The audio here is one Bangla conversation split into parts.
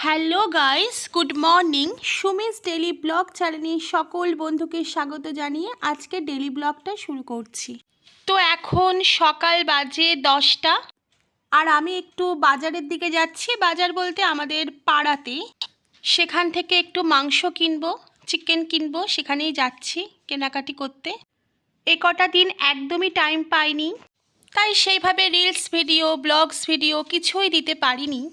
Hello guys, good morning. Sumi's daily blog চ্যানেলে সকল বন্ধুকে স্বাগত জানিয়ে আজকে ডেলি ব্লগটা শুরু করছি। তো এখন সকাল বাজে 10টা আর আমি একটু বাজারের দিকে যাচ্ছি। বাজার বলতে আমাদের পাড়াতে, সেখান থেকে একটু মাংস কিনবো, চিকেন কিনবো, সেখানেই যাচ্ছি কেনাকাটি করতে। এ কটা দিন একদমই টাইম পাইনি, তাই সেইভাবে রিলস ভিডিও, ব্লগস ভিডিও কিছুই দিতে পারিনি।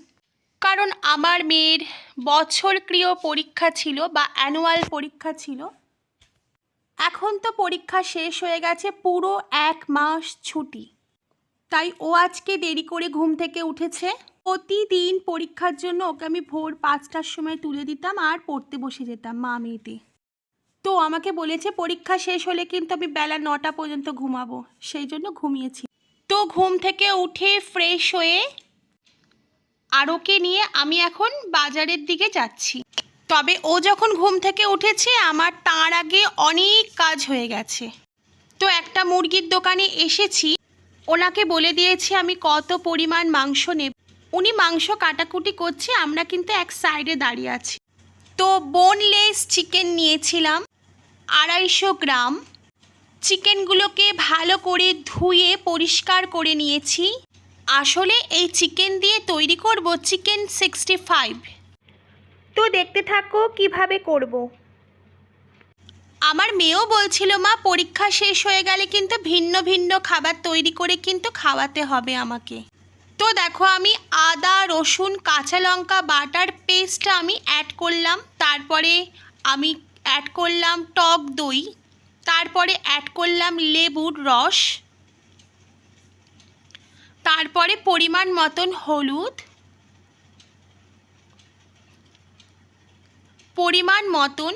কারণ আমার মেয়ের বছরক্রিয় পরীক্ষা ছিল বা অ্যানুয়াল পরীক্ষা ছিল। এখন তো পরীক্ষা শেষ হয়ে গেছে, পুরো 1 মাস ছুটি। তাই ও আজকে দেরি করে ঘুম থেকে উঠেছে। প্রতিদিন পরীক্ষার জন্য ওকে আমি ভোর 5টার সময় তুলে দিতাম আর পড়তে বসে যেতাম মা মেয়েতে। তো আমাকে বলেছে পরীক্ষা শেষ হলে কিন্তু আমি বেলা 9টা পর্যন্ত ঘুমাবো, সেই জন্য ঘুমিয়েছি। তো ঘুম থেকে উঠে ফ্রেশ হয়ে আর ওকে নিয়ে আমি এখন বাজারের দিকে যাচ্ছি। তবে ও যখন ঘুম থেকে উঠেছে আমার তার আগে অনেক কাজ হয়ে গেছে। তো একটা মুরগির দোকানে এসেছি, ওনাকে বলে দিয়েছি আমি কত পরিমাণ মাংস নেব। উনি মাংস কাটাকুটি করছে, আমরা কিন্তু এক সাইডে দাঁড়িয়ে আছি। তো বোনলেস চিকেন নিয়েছিলাম 250 গ্রাম। চিকেনগুলোকে ভালো করে ধুয়ে পরিষ্কার করে নিয়েছি। আসলে এই চিকেন দিয়ে তৈরি করব চিকেন 65। তো দেখতে থাকো কিভাবে করব। আমার মেয়েও বলছিল মা পরীক্ষা শেষ হয়ে গেলে কিন্তু ভিন্ন ভিন্ন খাবার তৈরি করে কিন্তু খাওয়াতে হবে আমাকে। তো দেখো আমি আদা রসুন কাঁচা লঙ্কা বাটার পেস্টটা আমি অ্যাড করলাম। তারপরে আমি অ্যাড করলাম টক দই, তারপরে অ্যাড করলাম লেবুর রস, তারপরে পরিমাণ মতন হলুদ, পরিমাণ মতন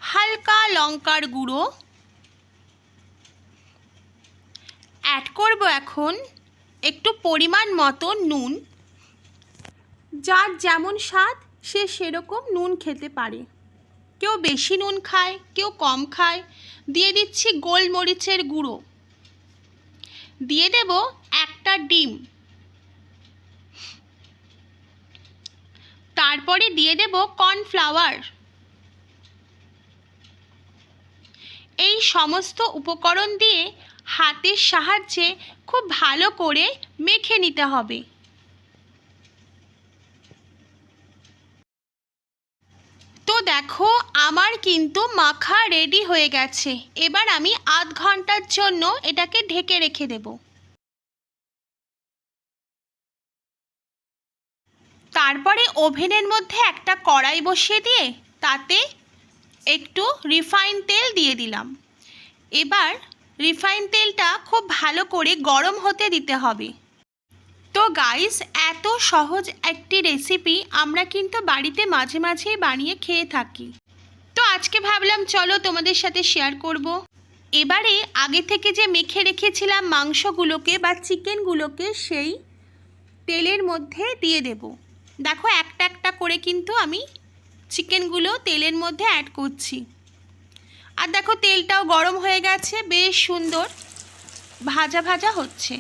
হালকা লঙ্কার গুঁড়ো অ্যাড করব। এখন একটু পরিমাণ মতো নুন, যার যেমন স্বাদ সে সেরকম নুন খেতে পারে। কেউ বেশি নুন খায়, কেউ কম খায়। দিয়ে দিচ্ছি গোলমরিচের গুঁড়ো, দিয়ে দেব একটা ডিম, তারপরে দিয়ে দেব কর্নফ্লাওয়ার। এই সমস্ত উপকরণ দিয়ে হাতের সাহায্যে খুব ভালো করে মেখে নিতে হবে। তো দেখো আমার কিন্তু মাখা রেডি হয়ে গেছে। এবার আমি আধ ঘন্টার জন্য এটাকে ঢেকে রেখে দেব। তারপরে ওভেনের মধ্যে একটা কড়াই বসিয়ে দিয়ে তাতে একটু রিফাইন তেল দিয়ে দিলাম। এবার রিফাইন তেলটা খুব ভালো করে গরম হতে দিতে হবে। তো গাইস, এত সহজ একটি রেসিপি আমরা কিন্তু বাড়িতে মাঝে মাঝেই বানিয়ে খেয়ে থাকি। তো আজকে ভাবলাম চলো তোমাদের সাথে শেয়ার করব। এবারে আগে থেকে যে মেখে রেখেছিলাম মাংসগুলোকে বা চিকেনগুলোকে সেই তেলের মধ্যে দিয়ে দেব। দেখো একটা একটা করে কিন্তু আমি চিকেনগুলো তেলের মধ্যে অ্যাড করছি। আর দেখো তেলটাও গরম হয়ে গেছে, বেশ সুন্দর ভাজা ভাজা হচ্ছে।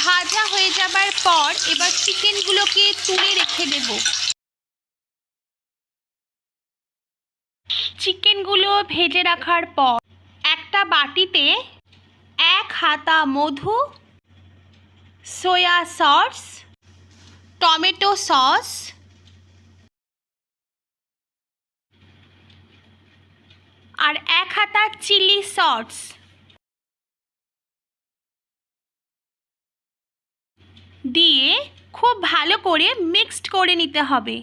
ভাজা হয়ে যাবার পর এবার চিকেনগুলোকে তুলে রেখে দেব। চিকেনগুলো ভেজে রাখার পর একটা বাটিতে 1 হাতা মধু, সয়া সস, টমেটো সস আর 1 হাতা চিলি সস দিয়ে খুব ভালো করে মিক্সড করে নিতে হবে।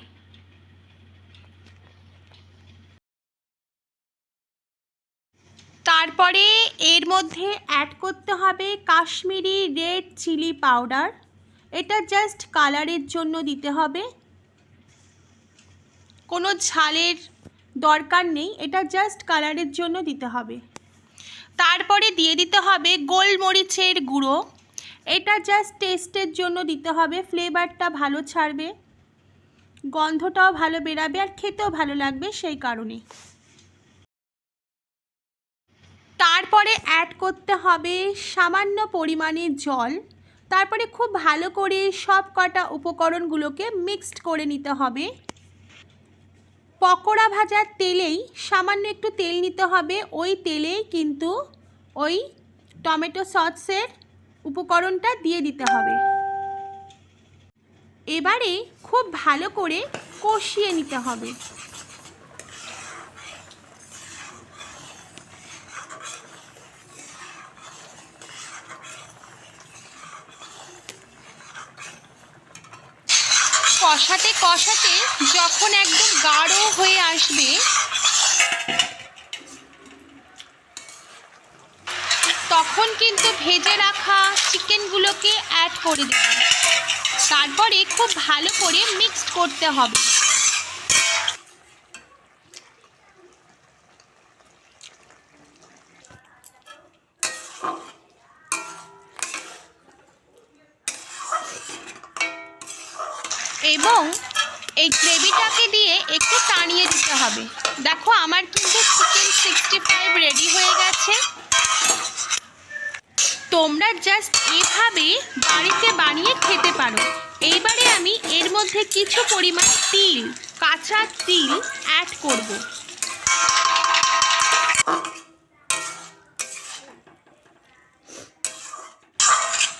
তারপরে এর মধ্যে অ্যাড করতে হবে কাশ্মীরি রেড চিলি পাউডার। এটা জাস্ট কালারের জন্য দিতে হবে, কোনো ঝালের দরকার নেই, এটা জাস্ট কালারের জন্য দিতে হবে। তারপরে দিয়ে দিতে হবে গোলমরিচের গুঁড়ো। এটা জাস্ট টেস্টের জন্য দিতে হবে, ফ্লেভারটা ভালো ছাড়বে, গন্ধটাও ভালো বেরাবে আর খেতেও ভালো লাগবে সেই কারণে। তারপরে অ্যাড করতে হবে সামান্য পরিমাণে জল। তারপরে খুব ভালো করে সব কটা উপকরণগুলোকে মিক্সড করে নিতে হবে। পকোড়া ভাজার তেলেই সামান্য একটু তেল নিতে হবে, ওই তেলেই কিন্তু ওই টমেটো সসের উপকরণটা দিয়ে দিতে হবে। এবারে খুব ভালো করে কষিয়ে নিতে হবে। কষাতে কষাতে যখন একদম গাঢ় হয়ে আসবে তখন কিন্তু ভেজে রাখা চিকেনগুলোকে অ্যাড করে দেব। তারপরে খুব ভালো করে মিক্সড করতে হবে। এবং এই গ্রেভিটাকে দিয়ে একটু টানিয়ে দিতে হবে। দেখো আমার কিন্তু চিকেন 65 রেডি হয়ে গেছে। তোমরা জাস্ট এভাবে বাড়িতে বানিয়ে খেতে পারো। এইবারে আমি এর মধ্যে কিছু পরিমাণ তিল, কাঁচা তিল অ্যাড করব।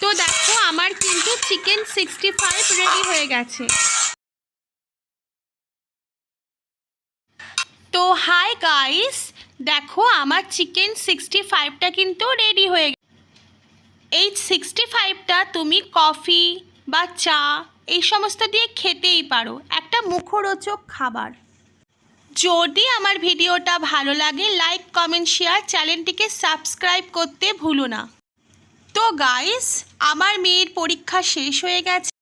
তো দেখো আমার কিন্তু চিকেন 65 রেডি হয়ে গেছে। তো হাই গাইস, দেখো আমার চিকেন 65টা কিন্তু রেডি হয়ে গেছে। এই 65টা তুমি কফি বা চা এই সমস্ত দিয়ে খেতেই পারো, একটা মুখরোচক খাবার। যদি আমার ভিডিওটা ভালো লাগে লাইক কমেন্ট শেয়ার, চ্যানেলটিকে সাবস্ক্রাইব করতে ভুলো না। তো গাইস আমার মেয়ের পরীক্ষা শেষ হয়ে গেছে,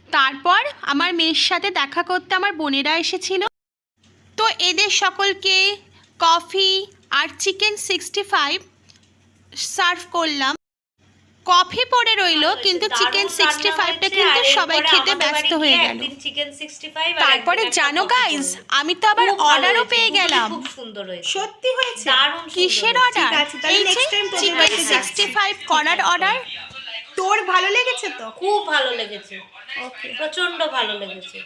তারপর আমার মেয়ের সাথে দেখা করতে আমার বোনেরা এসেছিল। তো এদের সকলকে কফি আর চিকেন 65 সার্ভ করলাম। কফি পড়ে রইলো কিন্তু চিকেন 65টা কিন্তু সবাই খেতে ব্যস্ত হয়ে গেল। তারপরে জানো গাইস আমি তো আবার অর্ডারও পেয়ে গেলাম। খুব সুন্দর হয়েছে, সত্যি হয়েছে? দারুণ। কিসের অর্ডার? এই যে চিকেন 65 করার অর্ডার। তোর ভালো লেগেছে তো? খুব ভালো লেগেছে, ওকে, প্রচন্ড ভালো লেগেছে।